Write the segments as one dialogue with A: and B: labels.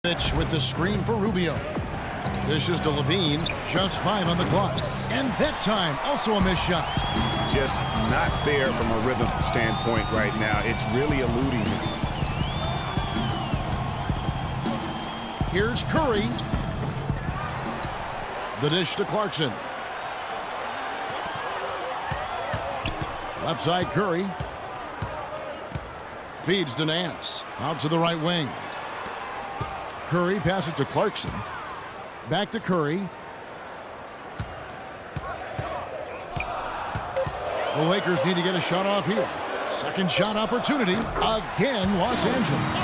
A: With the screen for Rubio. Dishes to Levine. Just 5 on the clock. And that time, also a missed shot.
B: Just not there from a rhythm standpoint right now. It's really eluding him.
A: Here's Curry. The dish to Clarkson. Left side Curry. Feeds to Nance. Out to the right wing. Curry passes to Clarkson. Back to Curry. The Lakers need to get a shot off here. Second shot opportunity. Again, Los Angeles.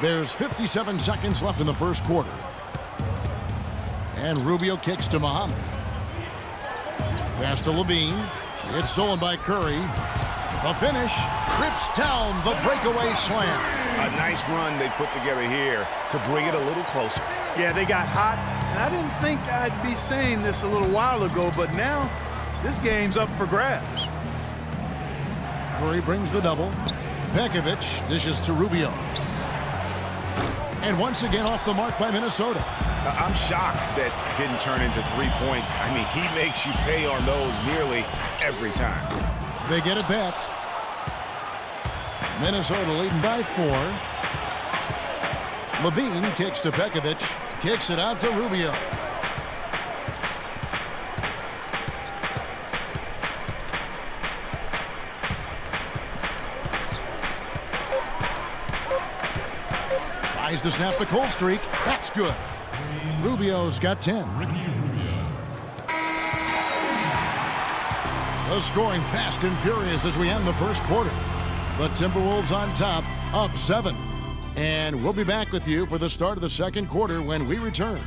A: There's 57 seconds left in the first quarter. And Rubio kicks to Muhammad. Pass to Levine. It's stolen by Curry. The finish. Trips down the breakaway slam.
B: A nice run they put together here to bring it a little closer.
C: Yeah, they got hot, and I didn't think I'd be saying this a little while ago, but now this game's up for grabs.
A: Curry brings the double. Pekovic dishes to Rubio. And once again off the mark by Minnesota.
B: I'm shocked that didn't turn into 3 points. I mean, he makes you pay on those nearly every time.
A: They get it back. Minnesota leading by 4. Levine kicks to Pekovic. Kicks it out to Rubio. Tries to snap the cold streak. That's good. Rubio's got 10. The scoring fast and furious as we end the first quarter. The Timberwolves on top, up 7. And we'll be back with you for the start of the second quarter when we return.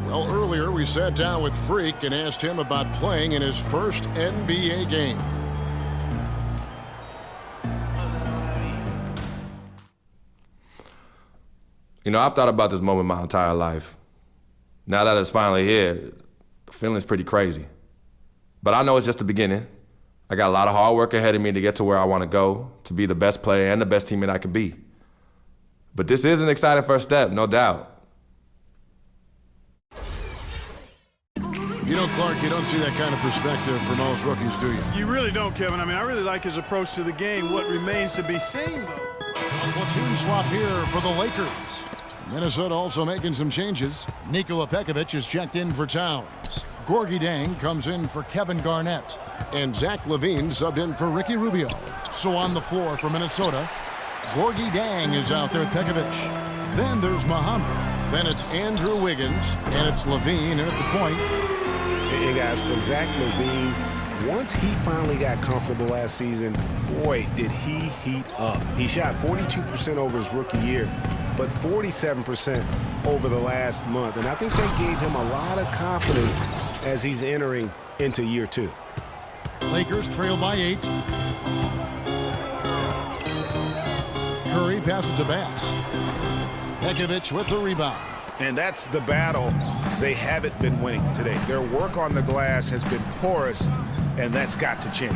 A: Well, earlier we sat down with Freak and asked him about playing in his first NBA game.
D: You know, I've thought about this moment my entire life. Now that it's finally here, the feeling's pretty crazy. But I know it's just the beginning. I got a lot of hard work ahead of me to get to where I want to go, to be the best player and the best teammate I could be. But this is an exciting first step, no doubt.
A: You know, Clark, you don't see that kind of perspective for most rookies, do you?
C: You really don't, Kevin. I mean, I really like his approach to the game. What remains to be seen, though.
A: Platoon swap here for the Lakers. Minnesota also making some changes. Nikola Pekovic is checked in for Towns. Gorgui Dieng comes in for Kevin Garnett. And Zach LaVine subbed in for Ricky Rubio. So on the floor for Minnesota, Gorgui Dieng is out there with Pekovic. Then there's Muhammad. Then it's Andrew Wiggins. And it's LaVine in at the point.
B: Hey, guys, for Zach LaVine, once he finally got comfortable last season, boy, did he heat up. He shot 42% over his rookie year, but 47% over the last month. And I think that gave him a lot of confidence as he's entering into year 2.
A: Lakers trail by 8. Curry passes to Bass. Pekovic with the rebound.
B: And that's the battle they haven't been winning today. Their work on the glass has been porous, and that's got to change.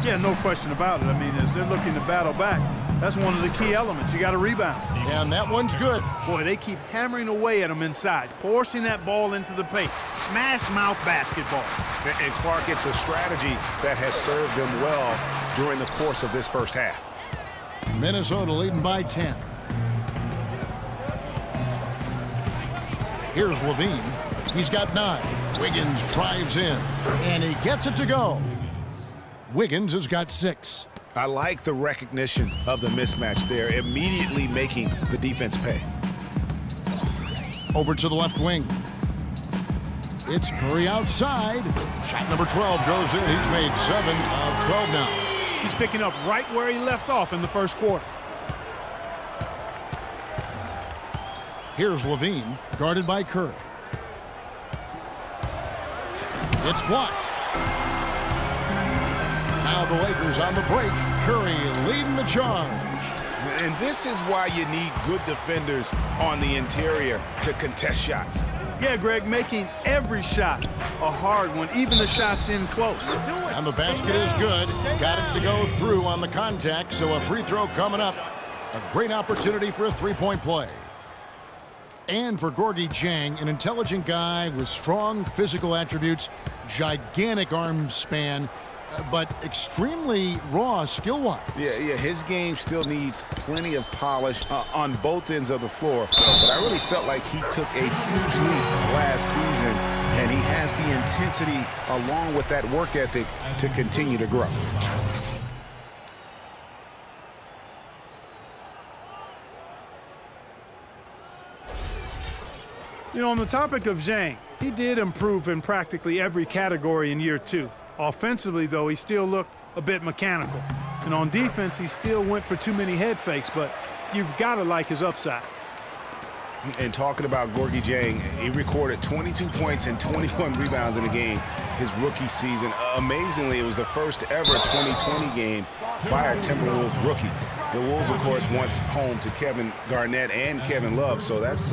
C: Yeah, no question about it. I mean, as they're looking to battle back, that's one of the key elements. You got to rebound.
A: And that one's good.
C: Boy, they keep hammering away at them inside, forcing that ball into the paint. Smash mouth basketball.
B: And Clark, it's a strategy that has served them well during the course of this first half.
A: Minnesota leading by 10. Here's LaVine. He's got 9. Wiggins drives in, and he gets it to go. Wiggins has got 6.
B: I like the recognition of the mismatch there, immediately making the defense pay.
A: Over to the left wing. It's Curry outside. Shot number 12 goes in. He's made 7 of 12 now.
C: He's picking up right where he left off in the first quarter.
A: Here's LaVine, guarded by Curry. It's blocked. Now the Lakers on the break. Curry leading the charge.
B: And this is why you need good defenders on the interior to contest shots.
C: Yeah, Greg, making every shot a hard one, even the shots in close.
A: And the basket is good. Got it to go through on the contact, so a free throw coming up. A great opportunity for a three-point play. And for Gorgui Dieng, an intelligent guy with strong physical attributes, gigantic arm span, but extremely raw skill-wise.
B: Yeah, his game still needs plenty of polish on both ends of the floor. But I really felt like he took a huge leap last season, and he has the intensity along with that work ethic to continue to grow.
C: You know, on the topic of Dieng, he did improve in practically every category in year 2. Offensively, though, he still looked a bit mechanical. And on defense, he still went for too many head fakes, but you've got to like his upside.
B: And talking about Gorgui Dieng, he recorded 22 points and 21 rebounds in a game his rookie season. Amazingly, it was the first ever 2020 game by a Timberwolves rookie. The Wolves, of course, once home to Kevin Garnett and Kevin Love, so that's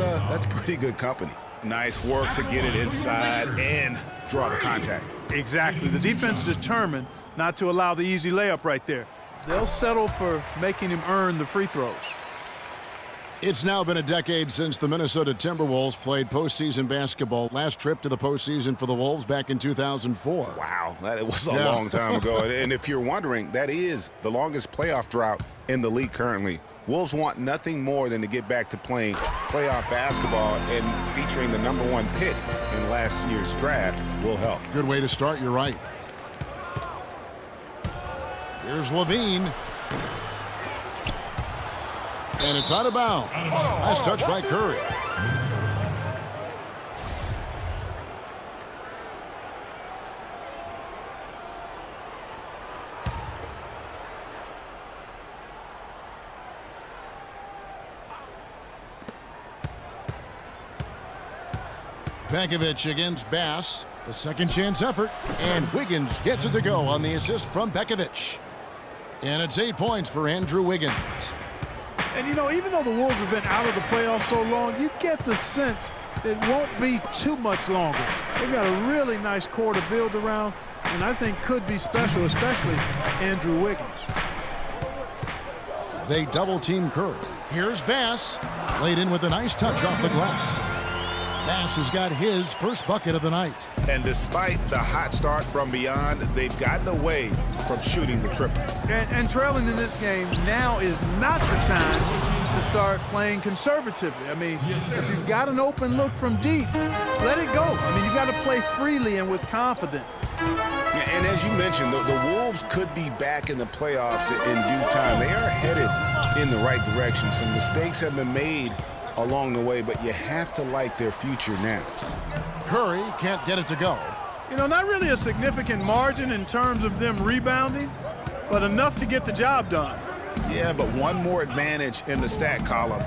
B: pretty good company. Nice work to get it inside and draw the contact.
C: Exactly. The defense determined not to allow the easy layup right there. They'll settle for making him earn the free throws.
A: It's now been a decade since the Minnesota Timberwolves played postseason basketball. Last trip to the postseason for the Wolves back in 2004.
B: Wow, that was a long time ago. And if you're wondering, that is the longest playoff drought in the league currently. Wolves want nothing more than to get back to playing playoff basketball, and featuring the #1 pick in last year's draft will help.
A: Good way to start, you're right. Here's Levine. And it's out of bounds. Nice touch by Curry. Pekovic against Bass. The second chance effort. And Wiggins gets it to go on the assist from Pekovic. And it's 8 points for Andrew Wiggins.
C: And, you know, even though the Wolves have been out of the playoffs so long, you get the sense it won't be too much longer. They've got a really nice core to build around, and I think could be special, especially Andrew Wiggins.
A: They double-team Curry. Here's Bass. Laid in with a nice touch off the glass. Bass has got his first bucket of the night.
B: And despite the hot start from beyond, they've gotten away from shooting the triple.
C: And trailing in this game, now is not the time to start playing conservatively. I mean, if you've got an open look from deep, let it go. I mean, you've got to play freely and with confidence.
B: And as you mentioned, the Wolves could be back in the playoffs in due time. They are headed in the right direction. Some mistakes have been made along the way, but you have to like their future now.
A: Curry can't get it to go.
C: You know, not really a significant margin in terms of them rebounding, but enough to get the job done.
B: Yeah, but one more advantage in the stat column,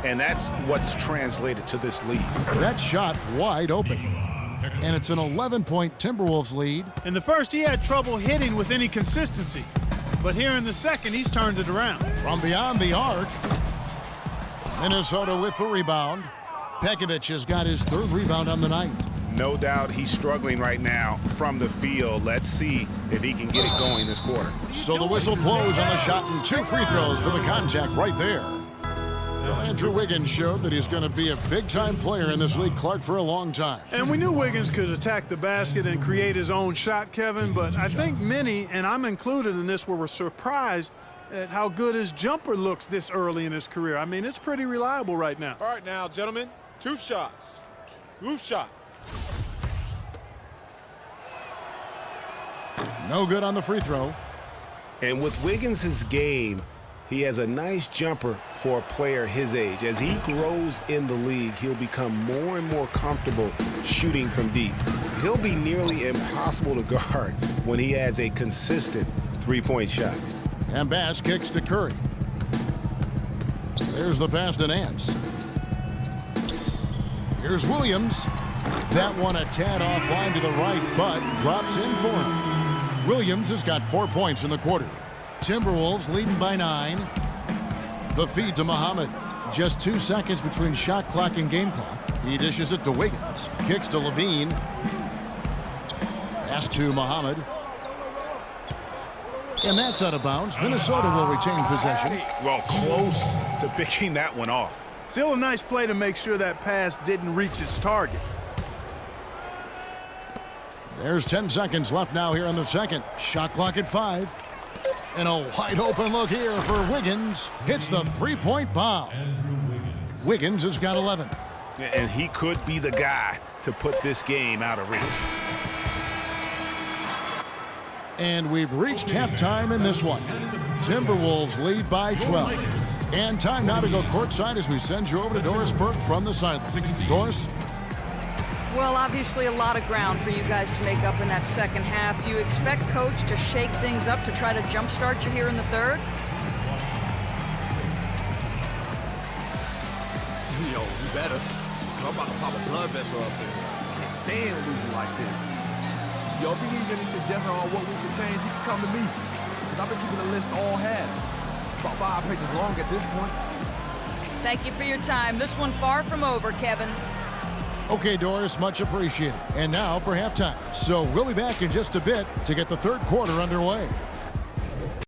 B: and that's what's translated to this lead.
A: That shot wide open. And it's an 11-point Timberwolves lead.
C: In the first, he had trouble hitting with any consistency, but here in the second, he's turned it around.
A: From beyond the arc, Minnesota with the rebound. Pekovic has got his third rebound on the night.
B: No doubt he's struggling right now from the field. Let's see if he can get it going this quarter.
A: So the whistle blows on the shot and 2 free throws for the contact right there. Well, Andrew Wiggins showed that he's going to be a big-time player in this league, Clark, for a long time.
C: And we knew Wiggins could attack the basket and create his own shot, Kevin, but I think many, and I'm included in this, were surprised at how good his jumper looks this early in his career. I mean, it's pretty reliable right now.
E: All right now, gentlemen, 2 shots. 2 shots.
A: No good on the free throw.
B: And with Wiggins' game, he has a nice jumper for a player his age. As he grows in the league, he'll become more and more comfortable shooting from deep. He'll be nearly impossible to guard when he adds a consistent three-point shot.
A: And Bass kicks to Curry. There's the pass to Nance. Here's Williams. That one a tad offline to the right, but drops in for him. Williams has got 4 points in the quarter. Timberwolves leading by 9. The feed to Muhammad. Just 2 seconds between shot clock and game clock. He dishes it to Wiggins. Kicks to Levine. Pass to Muhammad. And that's out of bounds. Minnesota will retain possession.
B: Well, close to picking that one off.
C: Still a nice play to make sure that pass didn't reach its target.
A: There's 10 seconds left now here in the second. Shot clock at 5. And a wide open look here for Wiggins. Hits the three-point bomb. Wiggins has got 11.
B: And he could be the guy to put this game out of reach.
A: And we've reached halftime in this one. Timberwolves lead by 12. And time now to go courtside as we send you over to Doris Burke from the sidelines. Doris?
F: Well, obviously a lot of ground for you guys to make up in that second half. Do you expect Coach to shake things up to try to jumpstart you here in the third?
G: Yo, you better. I'm about to pop a blood vessel up there. Can't stand losing like this. Yo, if he needs any suggestion on what we can change, he can come to me. Because I've been keeping the list all half. It's about 5 pages long at this point.
F: Thank you for your time. This one far from over, Kevin.
A: Okay, Doris, much appreciated. And now for halftime. So we'll be back in just a bit to get the third quarter underway.